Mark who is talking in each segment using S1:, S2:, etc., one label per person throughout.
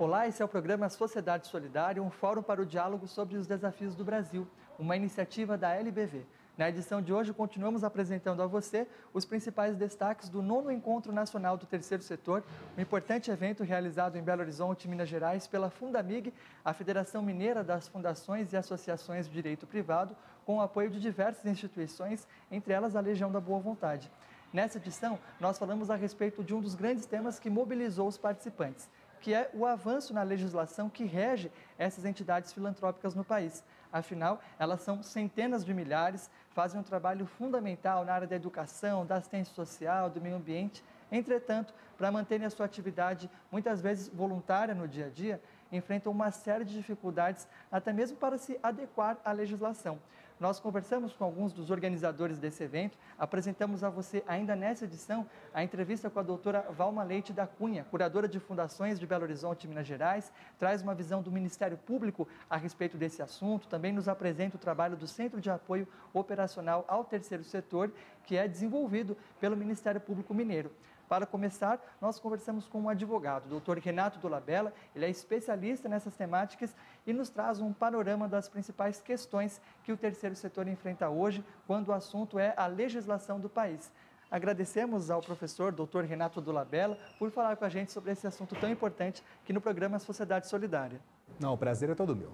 S1: Olá, esse é o programa Sociedade Solidária, um fórum para o diálogo sobre os desafios do Brasil, uma iniciativa da LBV. Na edição de hoje, continuamos apresentando a você os principais destaques do 9º Encontro Nacional do Terceiro Setor, um importante evento realizado em Belo Horizonte, Minas Gerais, pela Fundamig, a Federação Mineira das Fundações e Associações de Direito Privado, com o apoio de diversas instituições, entre elas a Legião da Boa Vontade. Nessa edição, nós falamos a respeito de um dos grandes temas que mobilizou os participantes, que é o avanço na legislação que rege essas entidades filantrópicas no país. Afinal, elas são centenas de milhares, fazem um trabalho fundamental na área da educação, da assistência social, do meio ambiente. Entretanto, para manterem a sua atividade, muitas vezes voluntária no dia a dia, enfrentam uma série de dificuldades, até mesmo para se adequar à legislação. Nós conversamos com alguns dos organizadores desse evento, apresentamos a você ainda nessa edição a entrevista com a doutora Valma Leite da Cunha, curadora de fundações de Belo Horizonte, Minas Gerais, traz uma visão do Ministério Público a respeito desse assunto, também nos apresenta o trabalho do Centro de Apoio Operacional ao Terceiro Setor, que é desenvolvido pelo Ministério Público Mineiro. Para começar, nós conversamos com um advogado, o Dr. Renato Dolabella. Ele é especialista nessas temáticas e nos traz um panorama das principais questões que o terceiro setor enfrenta hoje, quando o assunto é a legislação do país. Agradecemos ao professor Dr. Renato Dolabella por falar com a gente sobre esse assunto tão importante aqui no programa Sociedade Solidária.
S2: Não, o prazer é todo meu.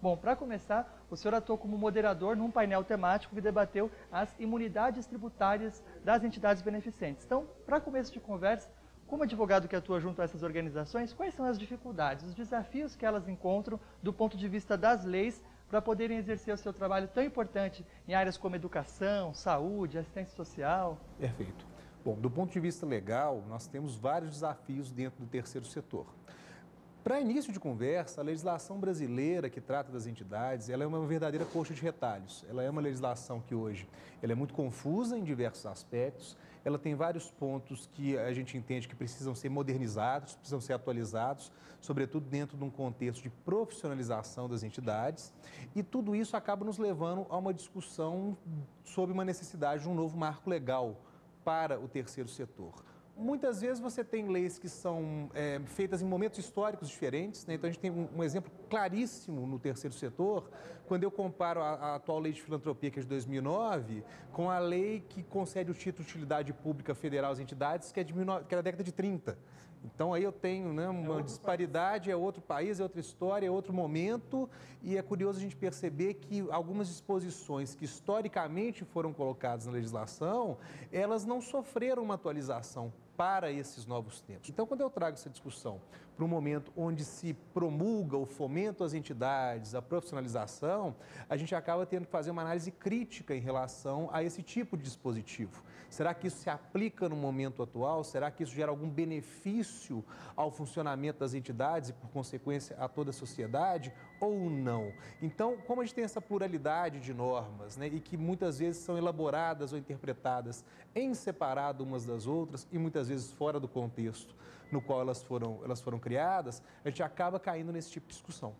S1: Bom, para começar, o senhor atuou como moderador num painel temático que debateu as imunidades tributárias das entidades beneficentes. Então, para começo de conversa, como advogado que atua junto a essas organizações, quais são as dificuldades, os desafios que elas encontram do ponto de vista das leis para poderem exercer o seu trabalho tão importante em áreas como educação, saúde, assistência social?
S2: Perfeito. Bom, do ponto de vista legal, nós temos vários desafios dentro do terceiro setor. Para início de conversa, a legislação brasileira que trata das entidades, ela é uma verdadeira coxa de retalhos. Ela é uma legislação que hoje ela é muito confusa em diversos aspectos, ela tem vários pontos que a gente entende que precisam ser modernizados, precisam ser atualizados, sobretudo dentro de um contexto de profissionalização das entidades, e tudo isso acaba nos levando a uma discussão sobre uma necessidade de um novo marco legal para o terceiro setor. Muitas vezes você tem leis que são feitas em momentos históricos diferentes, né? Então a gente tem um exemplo claríssimo no terceiro setor, quando eu comparo a atual lei de filantropia, que é de 2009, com a lei que concede o título de utilidade pública federal às entidades, que é da década de 30. Então aí eu tenho, né, uma disparidade, é outro país, é outra história, é outro momento, e é curioso a gente perceber que algumas disposições que historicamente foram colocadas na legislação, elas não sofreram uma atualização para esses novos tempos. Então, quando eu trago essa discussão para um momento onde se promulga o fomento às entidades, a profissionalização, a gente acaba tendo que fazer uma análise crítica em relação a esse tipo de dispositivo. Será que isso se aplica no momento atual? Será que isso gera algum benefício ao funcionamento das entidades e, por consequência, a toda a sociedade ou não? Então, como a gente tem essa pluralidade de normas, né, e que muitas vezes são elaboradas ou interpretadas em separado umas das outras e muitas vezes fora do contexto no qual elas foram criadas, a gente acaba caindo nesse tipo de discussão.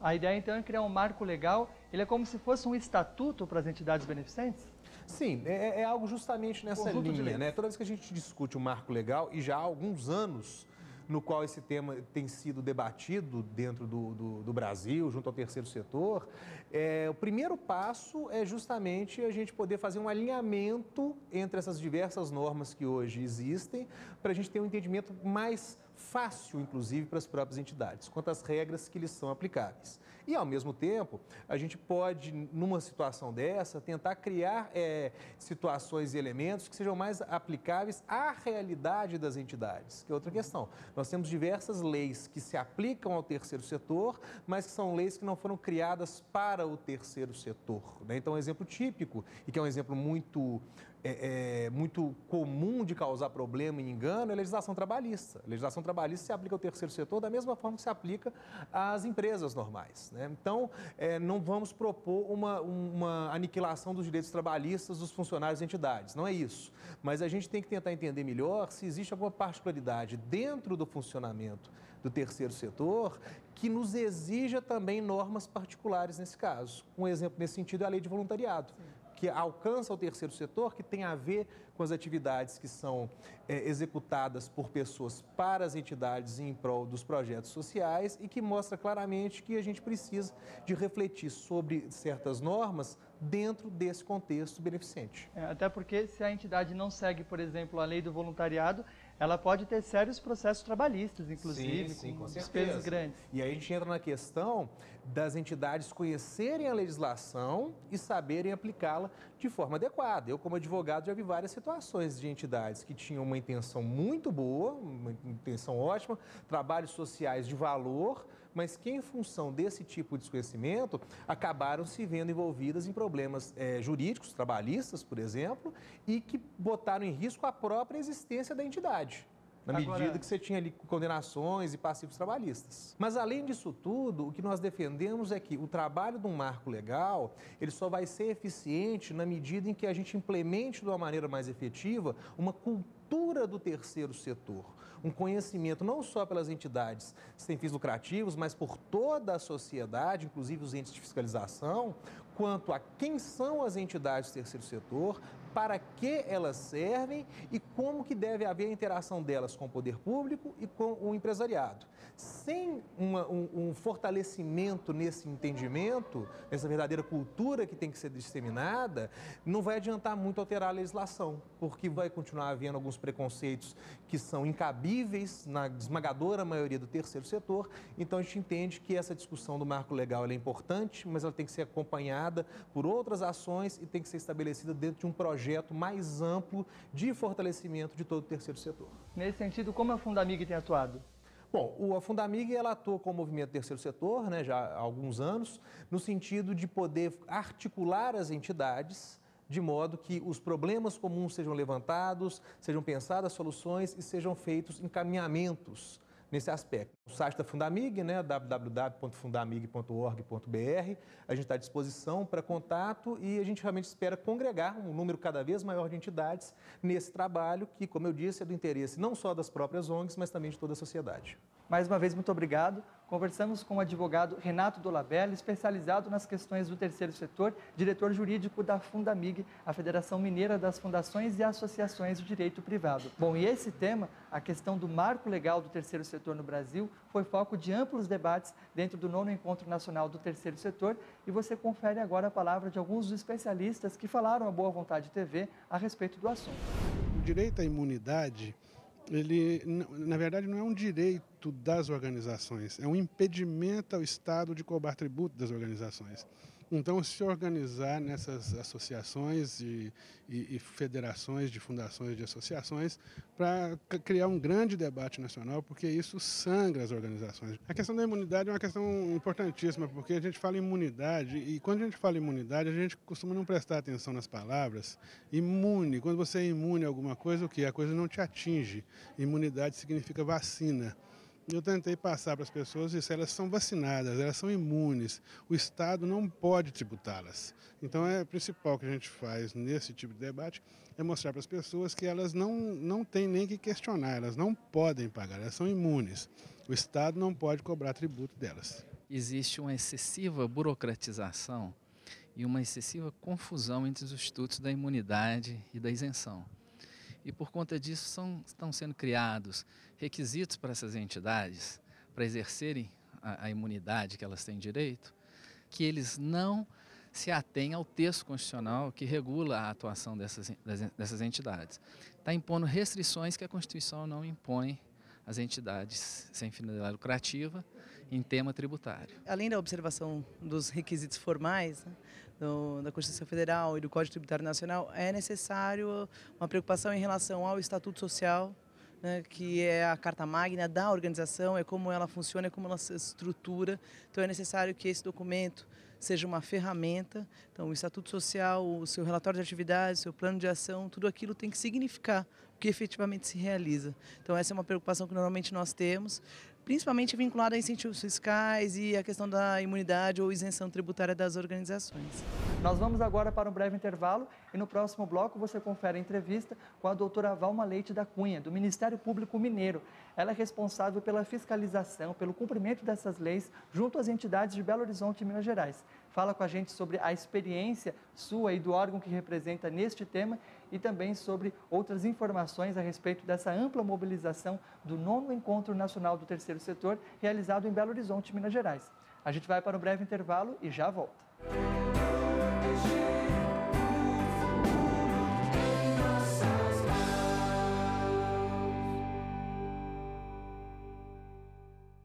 S1: A ideia, então, é criar um marco legal. Ele é como se fosse um estatuto para as entidades beneficentes?
S2: Sim, é algo justamente nessa linha, né? Toda vez que a gente discute o marco legal, e já há alguns anos no qual esse tema tem sido debatido dentro do Brasil, junto ao terceiro setor, o primeiro passo é justamente a gente poder fazer um alinhamento entre essas diversas normas que hoje existem, para a gente ter um entendimento mais fácil, inclusive, para as próprias entidades, quanto às regras que lhes são aplicáveis. E, ao mesmo tempo, a gente pode, numa situação dessa, tentar criar situações e elementos que sejam mais aplicáveis à realidade das entidades, que é outra questão. Nós temos diversas leis que se aplicam ao terceiro setor, mas que são leis que não foram criadas para o terceiro setor, né? Então, um exemplo típico, e que é um exemplo muito comum de causar problema e engano, é a legislação trabalhista. A legislação trabalhista se aplica ao terceiro setor da mesma forma que se aplica às empresas normais, né? Então, não vamos propor uma aniquilação dos direitos trabalhistas dos funcionários e entidades, não é isso. Mas a gente tem que tentar entender melhor se existe alguma particularidade dentro do funcionamento do terceiro setor que nos exija também normas particulares nesse caso. Um exemplo nesse sentido é a lei de voluntariado, que alcança o terceiro setor, que tem a ver com as atividades que são executadas por pessoas para as entidades em prol dos projetos sociais e que mostra claramente que a gente precisa de refletir sobre certas normas dentro desse contexto beneficente.
S1: Até porque se a entidade não segue, por exemplo, a lei do voluntariado, ela pode ter sérios processos trabalhistas, inclusive, com despesas grandes.
S2: E aí a gente entra na questão das entidades conhecerem a legislação e saberem aplicá-la de forma adequada. Eu, como advogado, já vi várias situações de entidades que tinham uma intenção muito boa, uma intenção ótima, trabalhos sociais de valor, mas que, em função desse tipo de desconhecimento, acabaram se vendo envolvidas em problemas jurídicos, trabalhistas, por exemplo, e que botaram em risco a própria existência da entidade, na medida que você tinha ali condenações e passivos trabalhistas. Mas, além disso tudo, o que nós defendemos é que o trabalho de um marco legal, ele só vai ser eficiente na medida em que a gente implemente de uma maneira mais efetiva uma cultura do terceiro setor. Um conhecimento não só pelas entidades sem fins lucrativos, mas por toda a sociedade, inclusive os entes de fiscalização, quanto a quem são as entidades do terceiro setor, para que elas servem e como que deve haver a interação delas com o poder público e com o empresariado. Sem um fortalecimento nesse entendimento, nessa verdadeira cultura que tem que ser disseminada, não vai adiantar muito alterar a legislação, porque vai continuar havendo alguns preconceitos que são incabíveis na esmagadora maioria do terceiro setor. Então a gente entende que essa discussão do marco legal ela é importante, mas ela tem que ser acompanhada por outras ações e tem que ser estabelecida dentro de um projeto mais amplo de fortalecimento de todo o terceiro setor.
S1: Nesse sentido, como a Fundamig tem atuado?
S2: Bom, a Fundamig ela atua com o movimento terceiro setor, né, já há alguns anos, no sentido de poder articular as entidades de modo que os problemas comuns sejam levantados, sejam pensadas soluções e sejam feitos encaminhamentos nesse aspecto. O site da Fundamig, né, www.fundamig.org.br, a gente está à disposição para contato e a gente realmente espera congregar um número cada vez maior de entidades nesse trabalho que, como eu disse, é do interesse não só das próprias ONGs, mas também de toda a sociedade.
S1: Mais uma vez, muito obrigado. Conversamos com o advogado Renato Dolabella, especializado nas questões do terceiro setor, diretor jurídico da Fundamig, a Federação Mineira das Fundações e Associações do Direito Privado. Bom, e esse tema, a questão do marco legal do terceiro setor no Brasil, foi foco de amplos debates dentro do 9º Encontro Nacional do Terceiro Setor e você confere agora a palavra de alguns dos especialistas que falaram à Boa Vontade TV a respeito do assunto.
S3: O direito à imunidade, ele, na verdade, não é um direito das organizações, é um impedimento ao Estado de cobrar tributo das organizações. Então, se organizar nessas associações e federações de fundações de associações para criar um grande debate nacional, porque isso sangra as organizações. A questão da imunidade é uma questão importantíssima, porque a gente fala em imunidade e quando a gente fala em imunidade, a gente costuma não prestar atenção nas palavras. Imune, quando você é imune a alguma coisa, o quê? A coisa não te atinge. Imunidade significa vacina. Eu tentei passar para as pessoas isso, elas são vacinadas, elas são imunes, o Estado não pode tributá-las. Então, o principal que a gente faz nesse tipo de debate é mostrar para as pessoas que elas não têm nem que questionar, elas não podem pagar, elas são imunes. O Estado não pode cobrar tributo delas.
S4: Existe uma excessiva burocratização e uma excessiva confusão entre os institutos da imunidade e da isenção. E por conta disso estão sendo criados requisitos para essas entidades, para exercerem a imunidade que elas têm direito, que eles não se atêm ao texto constitucional que regula a atuação dessas entidades. Está impondo restrições que a Constituição não impõe às entidades sem finalidade lucrativa em tema tributário.
S5: Além da observação dos requisitos formais, né, da Constituição Federal e do Código Tributário Nacional, é necessário uma preocupação em relação ao Estatuto Social, né, que é a carta magna da organização, é como ela funciona, é como ela se estrutura. Então é necessário que esse documento seja uma ferramenta. Então o Estatuto Social, o seu relatório de atividades, o seu plano de ação, tudo aquilo tem que significar o que efetivamente se realiza. Então essa é uma preocupação que normalmente nós temos, principalmente vinculada a incentivos fiscais e a questão da imunidade ou isenção tributária das organizações.
S1: Nós vamos agora para um breve intervalo e no próximo bloco você confere a entrevista com a doutora Valma Leite da Cunha, do Ministério Público Mineiro. Ela é responsável pela fiscalização, pelo cumprimento dessas leis junto às entidades de Belo Horizonte e Minas Gerais. Fala com a gente sobre a experiência sua e do órgão que representa neste tema e também sobre outras informações a respeito dessa ampla mobilização do 9º Encontro Nacional do Terceiro Setor, realizado em Belo Horizonte, Minas Gerais. A gente vai para um breve intervalo e já volta.